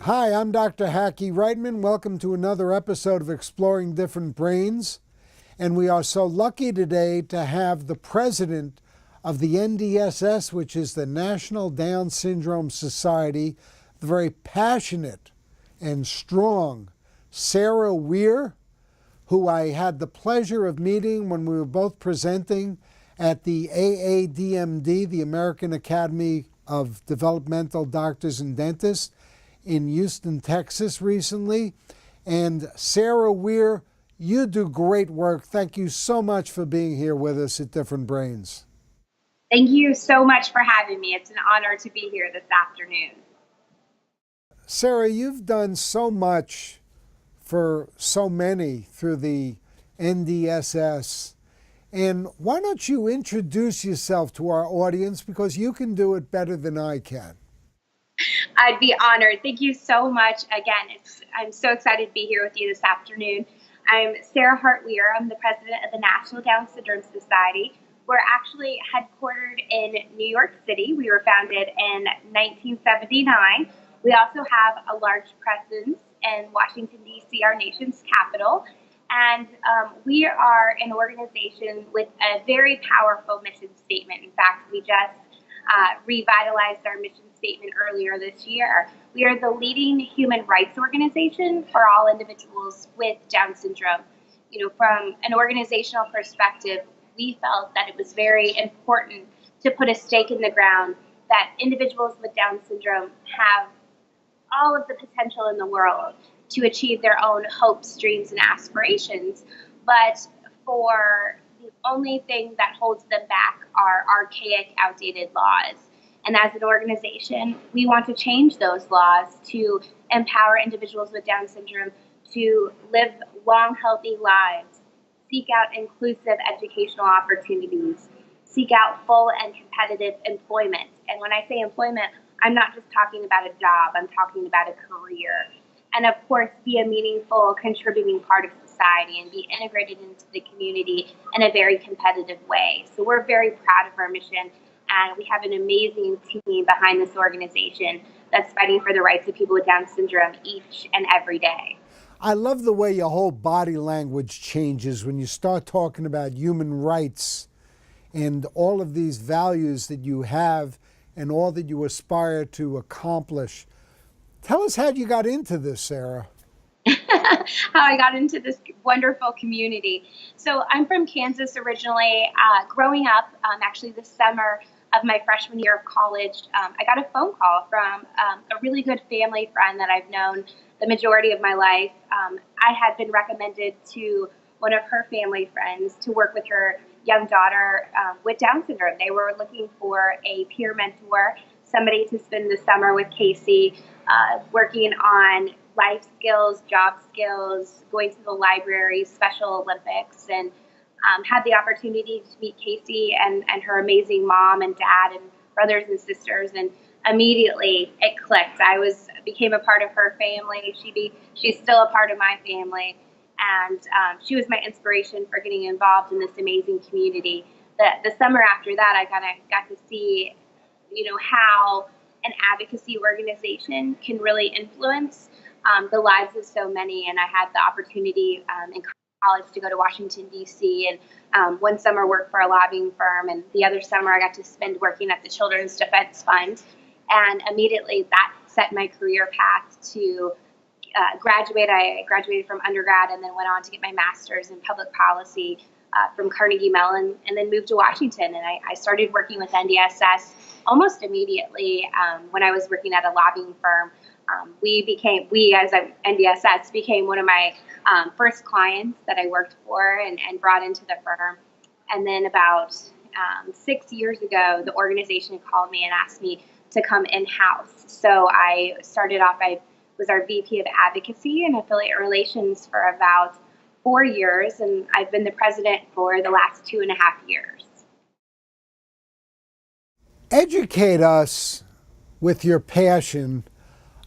Hi, I'm Dr. Hackie Reitman. Welcome to another episode of Exploring Different Brains. And we are so lucky today to have the president of the NDSS, which is the National Down Syndrome Society, the very passionate and strong Sara Weir, who I had the pleasure of meeting when we were both presenting at the AADMD, the American Academy of Developmental Doctors and Dentists, in Houston, Texas recently. And Sara Weir, you do great work. Thank you so much for being here with us at Different Brains. Thank you so much for having me. It's an honor to be here this afternoon. Sara, you've done so much for so many through the NDSS. And why don't you introduce yourself to our audience, because you can do it better than I can. I'd be honored. Thank you so much. Again, I'm so excited to be here with you this afternoon. I'm Sara Hart Weir. I'm the president of the National Down Syndrome Society. We're actually headquartered in New York City. We were founded in 1979. We also have a large presence in Washington, D.C., our nation's capital. And we are an organization with a very powerful mission statement. In fact, we just revitalized our mission statement earlier this year. We are the leading human rights organization for all individuals with Down syndrome. You know, from an organizational perspective, we felt that it was very important to put a stake in the ground that individuals with Down syndrome have all of the potential in the world to achieve their own hopes, dreams, and aspirations. But for the only thing that holds them back are archaic, outdated laws. And as an organization, we want to change those laws to empower individuals with Down syndrome to live long, healthy lives, seek out inclusive educational opportunities, seek out full and competitive employment. And when I say employment, I'm not just talking about a job, I'm talking about a career. And of course, be a meaningful, contributing part of society and be integrated into the community in a very competitive way. So we're very proud of our mission, and we have an amazing team behind this organization that's fighting for the rights of people with Down syndrome each and every day. I love the way your whole body language changes when you start talking about human rights and all of these values that you have and all that you aspire to accomplish. Tell us how you got into this, Sara. How I got into this wonderful community. So I'm from Kansas originally. Growing up, actually this summer of my freshman year of college, I got a phone call from a really good family friend that I've known the majority of my life. I had been recommended to one of her family friends to work with her young daughter with Down syndrome. They were looking for a peer mentor, somebody to spend the summer with Casey, working on life skills, job skills, going to the library, Special Olympics, and had the opportunity to meet Casey and her amazing mom and dad and brothers and sisters, and immediately it clicked. I became a part of her family. She's still a part of my family, and she was my inspiration for getting involved in this amazing community. The summer after that, I kind of got to see, how an advocacy organization can really influence the lives of so many. And I had the opportunity in college to go to Washington, D.C., and one summer work for a lobbying firm, and the other summer I got to spend working at the Children's Defense Fund. And immediately that set my career path to graduate. I graduated from undergrad and then went on to get my master's in public policy from Carnegie Mellon, and then moved to Washington. And I started working with NDSS almost immediately when I was working at a lobbying firm. We as NDSS became one of my first clients that I worked for and brought into the firm. And then about 6 years ago, the organization called me and asked me to come in-house. So I started off, I was our VP of Advocacy and Affiliate Relations for about 4 years, and I've been the president for the last 2.5 years. Educate us with your passion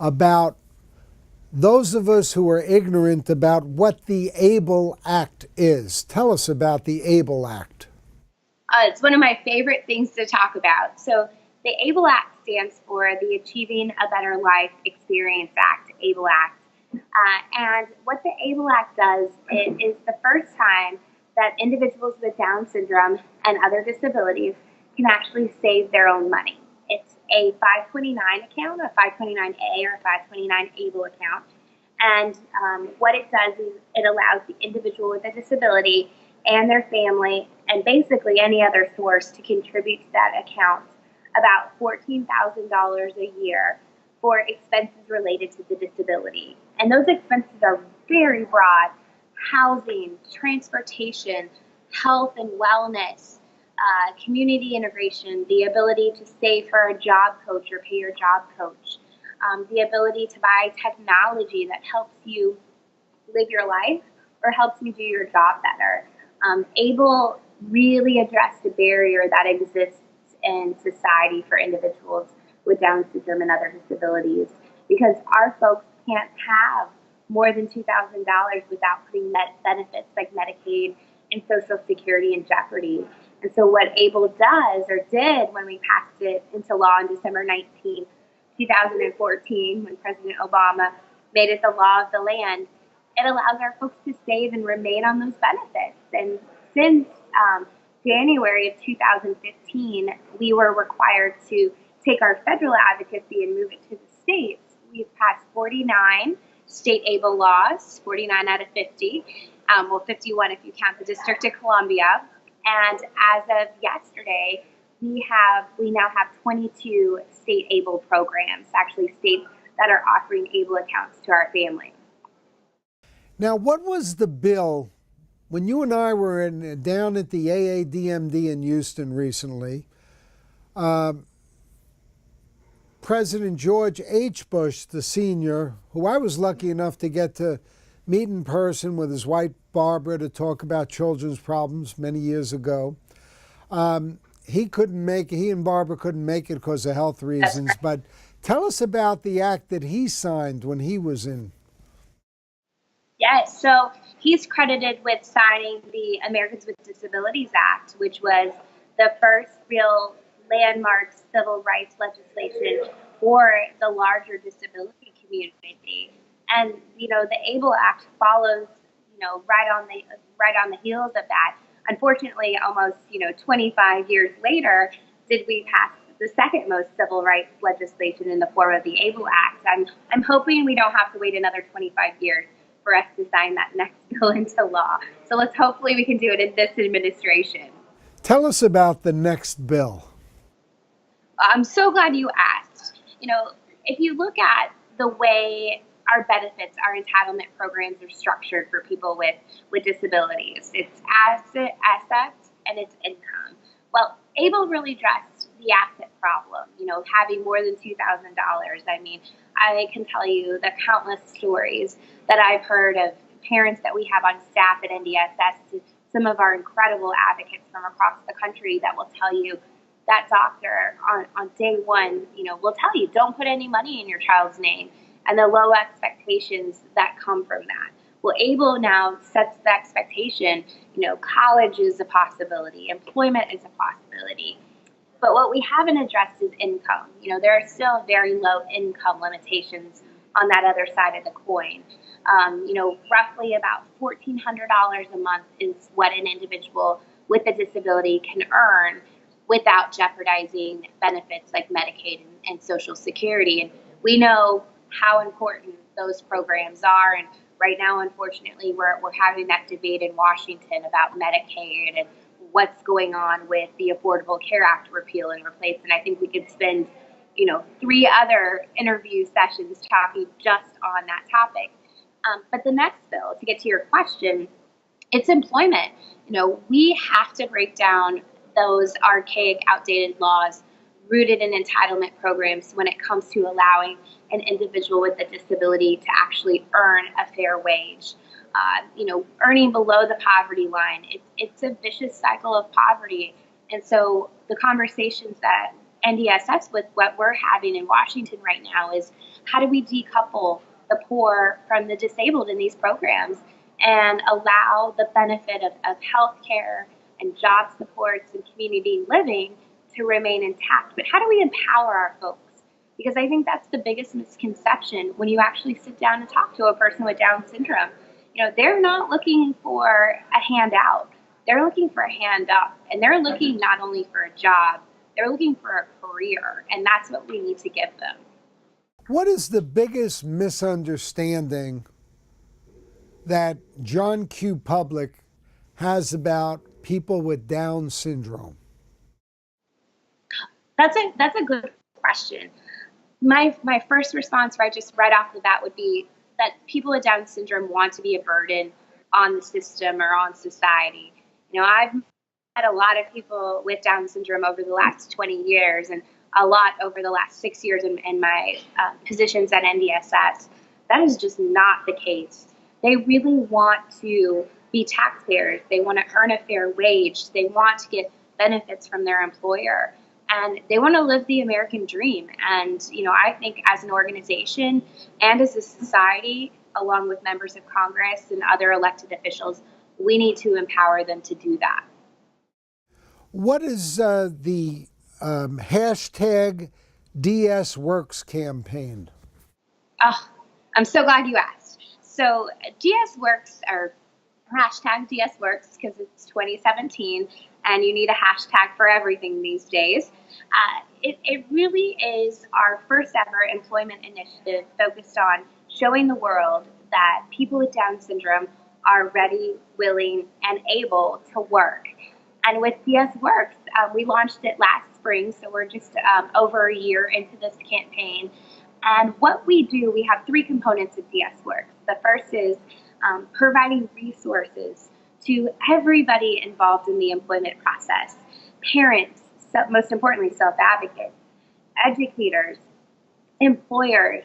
about those of us who are ignorant about what the ABLE Act is. Tell us about the ABLE Act. It's one of my favorite things to talk about. So the ABLE Act stands for the Achieving a Better Life Experience Act. ABLE Act. And what the ABLE Act does, it is the first time that individuals with Down syndrome and other disabilities can actually save their own money. It's a 529 account, a 529A or a 529 ABLE account. And what it does is it allows the individual with a disability and their family and basically any other source to contribute to that account about $14,000 a year for expenses related to the disability. And those expenses are very broad: housing, transportation, health and wellness, community integration, the ability to save for a job coach or pay your job coach, the ability to buy technology that helps you live your life or helps you do your job better. ABLE really addressed a barrier that exists in society for individuals with Down syndrome and other disabilities, because our folks can't have more than $2,000 without putting benefits like Medicaid and Social Security in jeopardy. And so what ABLE does, or did when we passed it into law on December 19, 2014, when President Obama made it the law of the land, it allows our folks to save and remain on those benefits. And since January of 2015, we were required to take our federal advocacy and move it to the states. We've passed 49 state ABLE laws, 49 out of 50, 51 if you count the District of Columbia. And as of yesterday, we now have 22 state ABLE programs, actually states that are offering ABLE accounts to our families. Now, what was the bill when you and I were down at the AADMD in Houston recently? President George H. Bush, the senior, who I was lucky enough to get to meet in person with his wife Barbara to talk about children's problems many years ago. He and Barbara couldn't make it because of health reasons, but tell us about the act that he signed when he was in. Yes, so he's credited with signing the Americans with Disabilities Act, which was the first real landmark civil rights legislation for the larger disability community. And, the ABLE Act follows, right on the heels of that. Unfortunately, almost, 25 years later, did we pass the second most civil rights legislation in the form of the ABLE Act. I'm hoping we don't have to wait another 25 years for us to sign that next bill into law. So hopefully we can do it in this administration. Tell us about the next bill. I'm so glad you asked. If you look at the way our benefits, our entitlement programs are structured for people with disabilities, it's assets and it's income. Well, ABLE really addressed the asset problem, having more than $2,000. I mean, I can tell you the countless stories that I've heard of parents that we have on staff at NDSS, to some of our incredible advocates from across the country that will tell you that doctor on day one, will tell you, don't put any money in your child's name, and the low expectations that come from that. Well, ABLE now sets the expectation, college is a possibility, employment is a possibility. But what we haven't addressed is income. There are still very low income limitations on that other side of the coin. Roughly about $1,400 a month is what an individual with a disability can earn without jeopardizing benefits like Medicaid and Social Security. And we know how important those programs are. And right now, unfortunately, we're having that debate in Washington about Medicaid and what's going on with the Affordable Care Act repeal and replace. And I think we could spend, 3 other interview sessions talking just on that topic. But the next bill, to get to your question, it's employment. We have to break down those archaic, outdated laws rooted in entitlement programs when it comes to allowing an individual with a disability to actually earn a fair wage. Earning below the poverty line, it's a vicious cycle of poverty. And so the conversations that NDSS with what we're having in Washington right now is, how do we decouple the poor from the disabled in these programs and allow the benefit of health care and job supports and community living to remain intact? But how do we empower our folks because I think that's the biggest misconception when you actually sit down and talk to a person with Down syndrome. They're not looking for a handout. They're looking for a hand up, and they're looking not only for a job, they're looking for a career, and that's what we need to give them. What is the biggest misunderstanding that John Q. Public has about people with Down syndrome? That's a good question. My first response right off the bat would be that people with Down syndrome want to be a burden on the system or on society. I've met a lot of people with Down syndrome over the last 20 years and a lot over the last 6 years in my positions at NDSS. That is just not the case. They really want to be taxpayers. They want to earn a fair wage. They want to get benefits from their employer. And they want to live the American dream. And, I think as an organization and as a society, along with members of Congress and other elected officials, we need to empower them to do that. What is the hashtag DSWorks campaign? Oh, I'm so glad you asked. So DSWorks, or hashtag DSWorks, because it's 2017 and you need a hashtag for everything these days. It really is our first ever employment initiative focused on showing the world that people with Down syndrome are ready, willing, and able to work. And with DSWorks, we launched it last spring, so we're just over a year into this campaign. And what we do, we have three components of DSWorks. The first is providing resources to everybody involved in the employment process: parents, most importantly, self-advocates, educators, employers,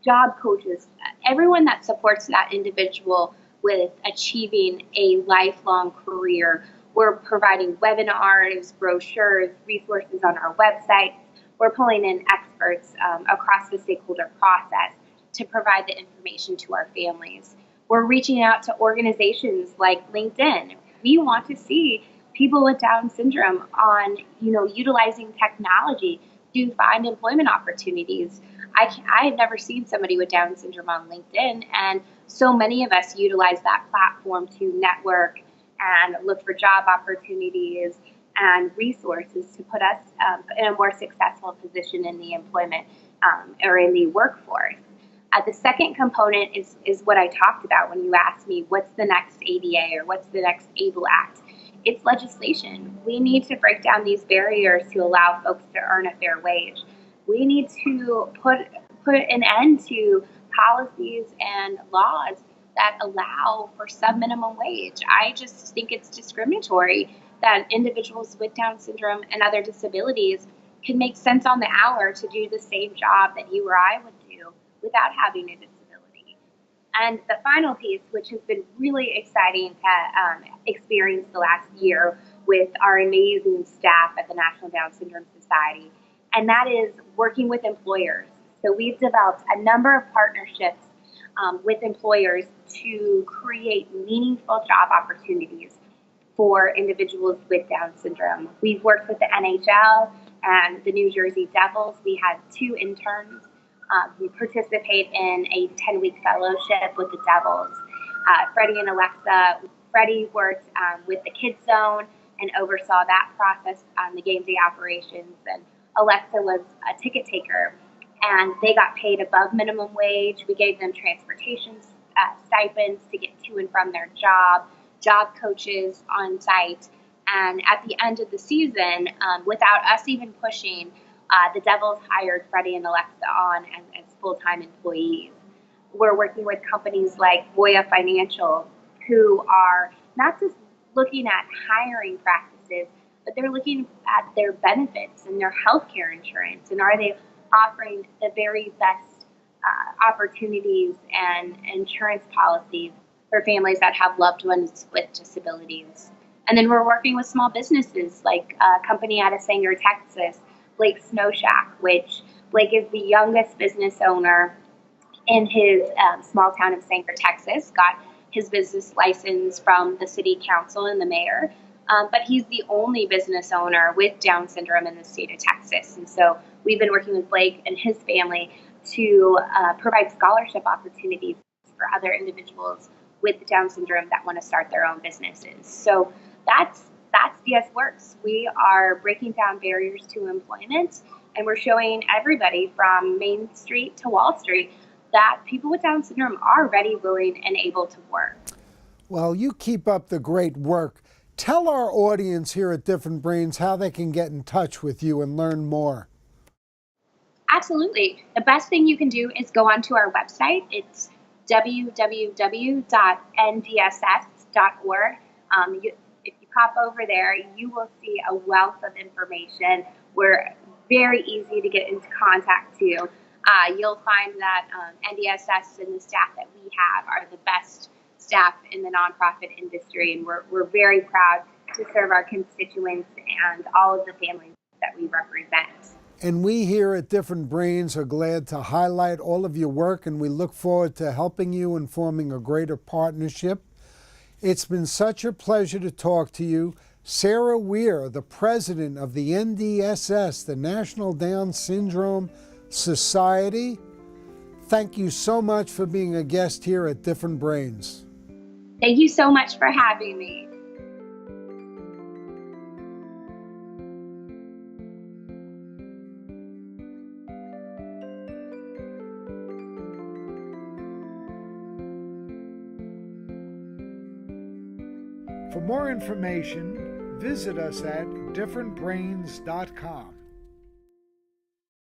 job coaches, everyone that supports that individual with achieving a lifelong career. We're providing webinars, brochures, resources on our website. We're pulling in experts across the stakeholder process to provide the information to our families. We're reaching out to organizations like LinkedIn. We want to see people with Down syndrome on, utilizing technology to find employment opportunities. I had never seen somebody with Down syndrome on LinkedIn, and so many of us utilize that platform to network and look for job opportunities and resources to put us in a more successful position in the employment or in the workforce. The second component is what I talked about when you asked me, what's the next ADA or what's the next ABLE Act? It's legislation. We need to break down these barriers to allow folks to earn a fair wage. We need to put an end to policies and laws that allow for sub-minimum wage. I just think it's discriminatory that individuals with Down syndrome and other disabilities can make cents on the hour to do the same job that you or I would do without having a disability. And the final piece, which has been really exciting to experience the last year with our amazing staff at the National Down Syndrome Society, and that is working with employers. So we've developed a number of partnerships with employers to create meaningful job opportunities for individuals with Down syndrome. We've worked with the NHL and the New Jersey Devils. We had 2 interns who participate in a 10-week fellowship with the Devils. Freddie and Alexa. Freddie worked with the Kids Zone and oversaw that process on the game day operations, and Alexa was a ticket taker, and they got paid above minimum wage. We gave them transportation stipends to get to and from their job coaches on site, and at the end of the season, without us even pushing, the Devils hired Freddie and Alexa on as full-time employees. We're working with companies like Voya Financial, who are not just looking at hiring practices, but they're looking at their benefits and their healthcare insurance, and are they offering the very best opportunities and insurance policies for families that have loved ones with disabilities. And then we're working with small businesses like a company out of Sanger, Texas, Blake Snow Shack, which Blake is the youngest business owner in his small town of Sanger, Texas, got his business license from the city council and the mayor. But he's the only business owner with Down syndrome in the state of Texas. And so we we've been working with Blake and his family to provide scholarship opportunities for other individuals with Down syndrome that want to start their own businesses. So that's DS Works. We are breaking down barriers to employment, and we're showing everybody from Main Street to Wall Street that people with Down syndrome are ready, willing, and able to work. Well, you keep up the great work. Tell our audience here at Different Brains how they can get in touch with you and learn more. Absolutely. The best thing you can do is go onto our website. It's www.ndss.org. If you pop over there, you will see a wealth of information. We're very easy to get into contact to. You'll find that NDSS and the staff that we have are the best staff in the nonprofit industry, and we're very proud to serve our constituents and all of the families that we represent. And we here at Different Brains are glad to highlight all of your work, and we look forward to helping you and forming a greater partnership. It's been such a pleasure to talk to you. Sara Weir, the president of the NDSS, the National Down Syndrome Society. Thank you so much for being a guest here at Different Brains. Thank you so much for having me. For more information, visit us at differentbrains.com.